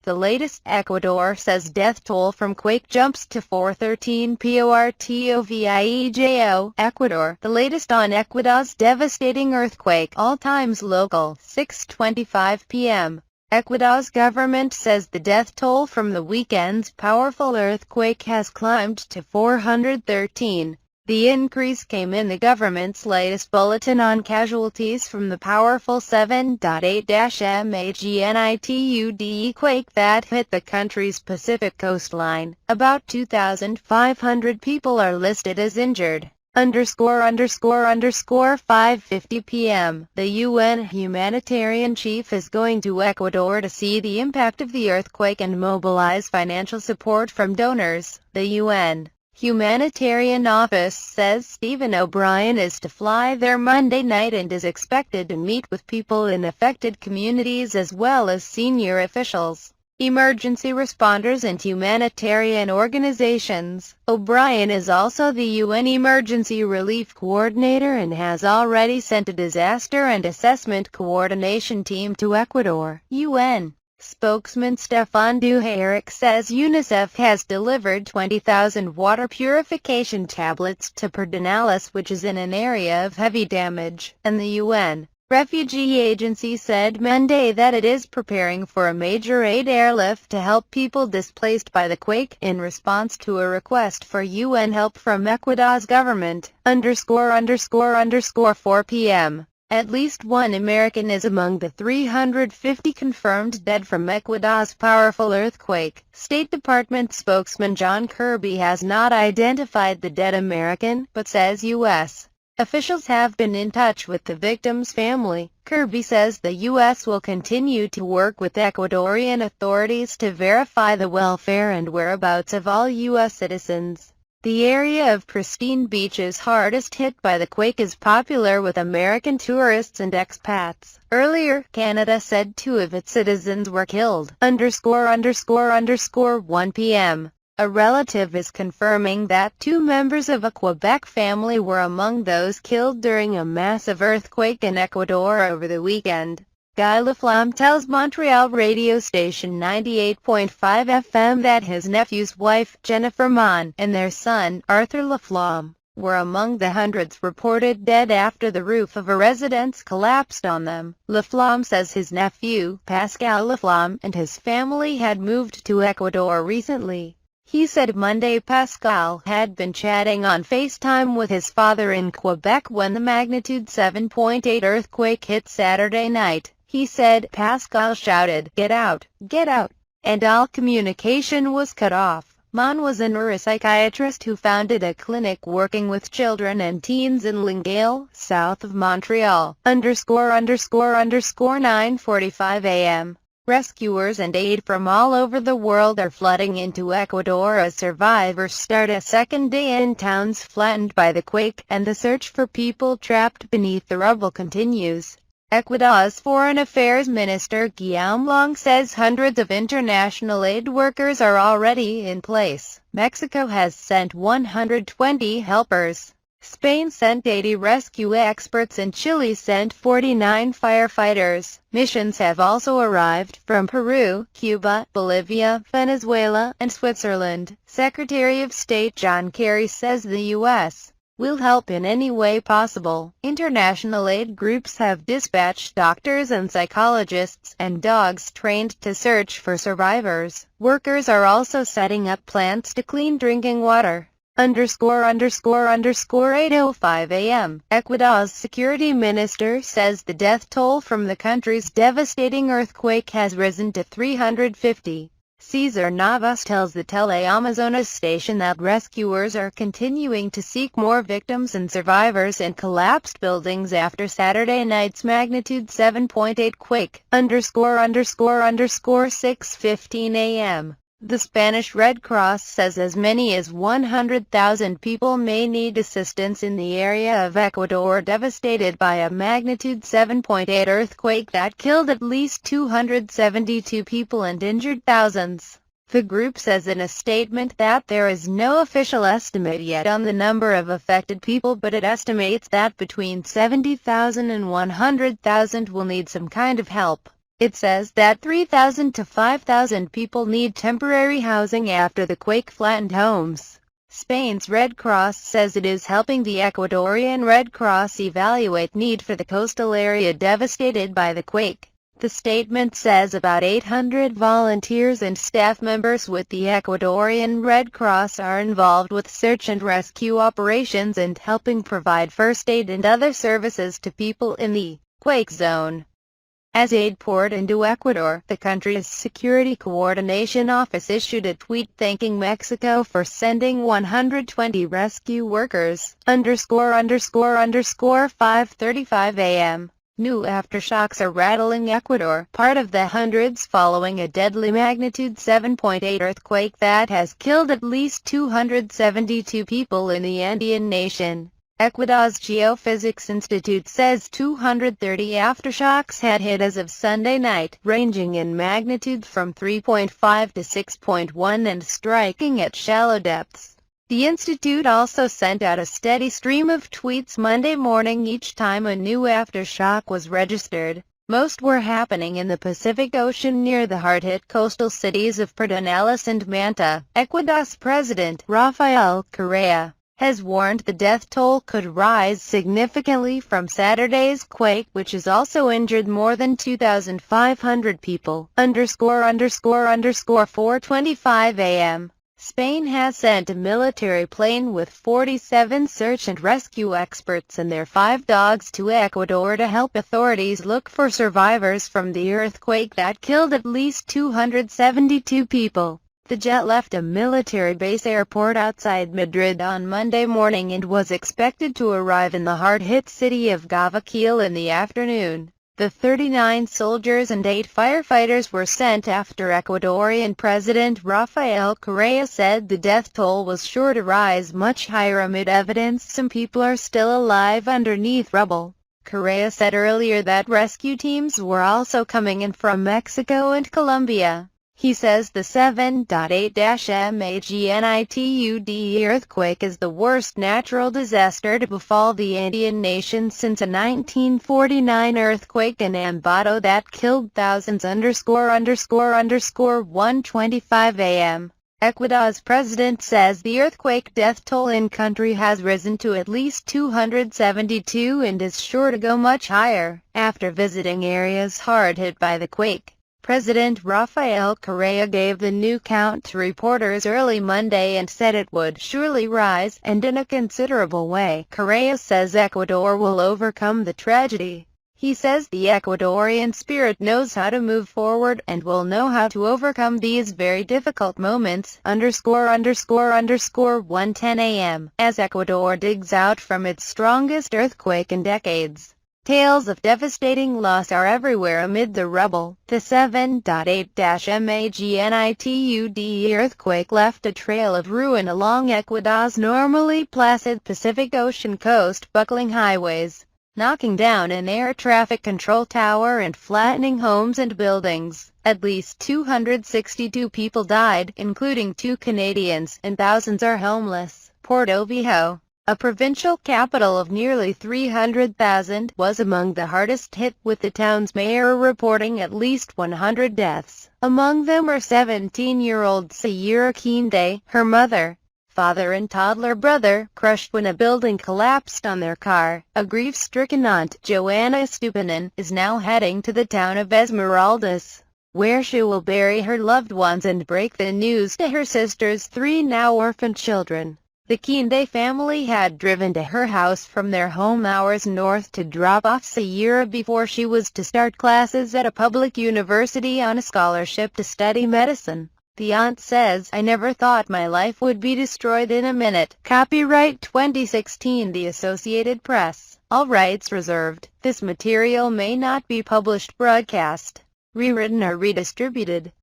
The latest. Ecuador says death toll from quake jumps to 413. PORTOVIEJO. Ecuador. The latest on Ecuador's devastating earthquake. All times local. 6:25 p.m. Ecuador's government says the death toll from the weekend's powerful earthquake has climbed to 413. The increase came in the government's latest bulletin on casualties from the powerful 7.8-magnitude quake that hit the country's Pacific coastline. About 2,500 people are listed as injured. 5:50 p.m. The UN humanitarian chief is going to Ecuador to see the impact of the earthquake and mobilize financial support from donors. The UN Humanitarian Office says Stephen O'Brien is to fly there Monday night and is expected to meet with people in affected communities as well as senior officials, emergency responders and humanitarian organizations. O'Brien is also the UN Emergency Relief Coordinator and has already sent a disaster and assessment coordination team to Ecuador. UN spokesman Stefan Dujarric says UNICEF has delivered 20,000 water purification tablets to Pedernales, which is in an area of heavy damage, and the UN Refugee Agency said Monday that it is preparing for a major aid airlift to help people displaced by the quake, in response to a request for UN help from Ecuador's government. 4 p.m. At least one American is among the 350 confirmed dead from Ecuador's powerful earthquake. State Department spokesman John Kirby has not identified the dead American, but says U.S. officials have been in touch with the victim's family. Kirby says the U.S. will continue to work with Ecuadorian authorities to verify the welfare and whereabouts of all U.S. citizens. The area of pristine beaches hardest hit by the quake is popular with American tourists and expats. Earlier, Canada said 2 of its citizens were killed. 1 p.m. A relative is confirming that 2 members of a Quebec family were among those killed during a massive earthquake in Ecuador over the weekend. Guy Laflamme tells Montreal radio station 98.5 FM that his nephew's wife, Jennifer Mon, and their son, Arthur Laflamme, were among the hundreds reported dead after the roof of a residence collapsed on them. Laflamme says his nephew, Pascal Laflamme, and his family had moved to Ecuador recently. He said Monday Pascal had been chatting on FaceTime with his father in Quebec when the magnitude 7.8 earthquake hit Saturday night. He said Pascal shouted, "Get out, get out," and all communication was cut off. Mon was a neuropsychiatrist who founded a clinic working with children and teens in Longueuil, south of Montreal. 9:45 a.m. Rescuers and aid from all over the world are flooding into Ecuador as survivors start a second day in towns flattened by the quake, and the search for people trapped beneath the rubble continues. Ecuador's Foreign Affairs Minister Guillaume Long says hundreds of international aid workers are already in place. Mexico has sent 120 helpers. Spain sent 80 rescue experts and Chile sent 49 firefighters. Missions have also arrived from Peru, Cuba, Bolivia, Venezuela, and Switzerland. Secretary of State John Kerry says the U.S. will help in any way possible. International aid groups have dispatched doctors and psychologists and dogs trained to search for survivors. Workers are also setting up plants to clean drinking water. 8:05 a.m. Ecuador's security minister says the death toll from the country's devastating earthquake has risen to 350. Cesar Navas tells the Teleamazonas station that rescuers are continuing to seek more victims and survivors in collapsed buildings after Saturday night's magnitude 7.8 quake. 6:15 a.m. The Spanish Red Cross says as many as 100,000 people may need assistance in the area of Ecuador devastated by a magnitude 7.8 earthquake that killed at least 272 people and injured thousands. The group says in a statement that there is no official estimate yet on the number of affected people, but it estimates that between 70,000 and 100,000 will need some kind of help. It says that 3,000 to 5,000 people need temporary housing after the quake flattened homes. Spain's Red Cross says it is helping the Ecuadorian Red Cross evaluate need for the coastal area devastated by the quake. The statement says about 800 volunteers and staff members with the Ecuadorian Red Cross are involved with search and rescue operations and helping provide first aid and other services to people in the quake zone. As aid poured into Ecuador, the country's Security Coordination Office issued a tweet thanking Mexico for sending 120 rescue workers. ____5:35 a.m. New aftershocks are rattling Ecuador, part of the hundreds following a deadly magnitude 7.8 earthquake that has killed at least 272 people in the Andean nation. Ecuador's Geophysics Institute says 230 aftershocks had hit as of Sunday night, ranging in magnitude from 3.5 to 6.1 and striking at shallow depths. The institute also sent out a steady stream of tweets Monday morning each time a new aftershock was registered. Most were happening in the Pacific Ocean near the hard-hit coastal cities of Pedernales and Manta. Ecuador's President, Rafael Correa, has warned the death toll could rise significantly from Saturday's quake, which has also injured more than 2,500 people. ____4:25 a.m. Spain has sent a military plane with 47 search and rescue experts and their 5 dogs to Ecuador to help authorities look for survivors from the earthquake that killed at least 272 people. The jet left a military base airport outside Madrid on Monday morning and was expected to arrive in the hard-hit city of Guayaquil in the afternoon. The 39 soldiers and 8 firefighters were sent after Ecuadorian President Rafael Correa said the death toll was sure to rise much higher amid evidence some people are still alive underneath rubble. Correa said earlier that rescue teams were also coming in from Mexico and Colombia. He says the 7.8-magnitude earthquake is the worst natural disaster to befall the Andean nation since a 1949 earthquake in Ambato that killed thousands. ____1:25 a.m. Ecuador's president says the earthquake death toll in country has risen to at least 272 and is sure to go much higher, after visiting areas hard hit by the quake. President Rafael Correa gave the new count to reporters early Monday and said it would surely rise, and in a considerable way. Correa says Ecuador will overcome the tragedy. He says the Ecuadorian spirit knows how to move forward and will know how to overcome these very difficult moments. ____1:10 a.m. As Ecuador digs out from its strongest earthquake in decades. Tales of devastating loss are everywhere amid the rubble. The 7.8-magnitude earthquake left a trail of ruin along Ecuador's normally placid Pacific Ocean coast, buckling highways, knocking down an air traffic control tower and flattening homes and buildings. At least 262 people died, including 2 Canadians, and thousands are homeless. PORTOVIEJO, a provincial capital of nearly 300,000, was among the hardest hit, with the town's mayor reporting at least 100 deaths. Among them are 17-year-old Sayura Kinde, her mother, father and toddler brother, crushed when a building collapsed on their car. A grief-stricken aunt, Joanna Estupinan, is now heading to the town of Esmeraldas, where she will bury her loved ones and break the news to her sister's 3 now orphaned children. The Kinde family had driven to her house from their home hours north to drop off Sayura before she was to start classes at a public university on a scholarship to study medicine. The aunt says, "I never thought my life would be destroyed in a minute." Copyright 2016 The Associated Press. All rights reserved. This material may not be published, broadcast, rewritten or redistributed.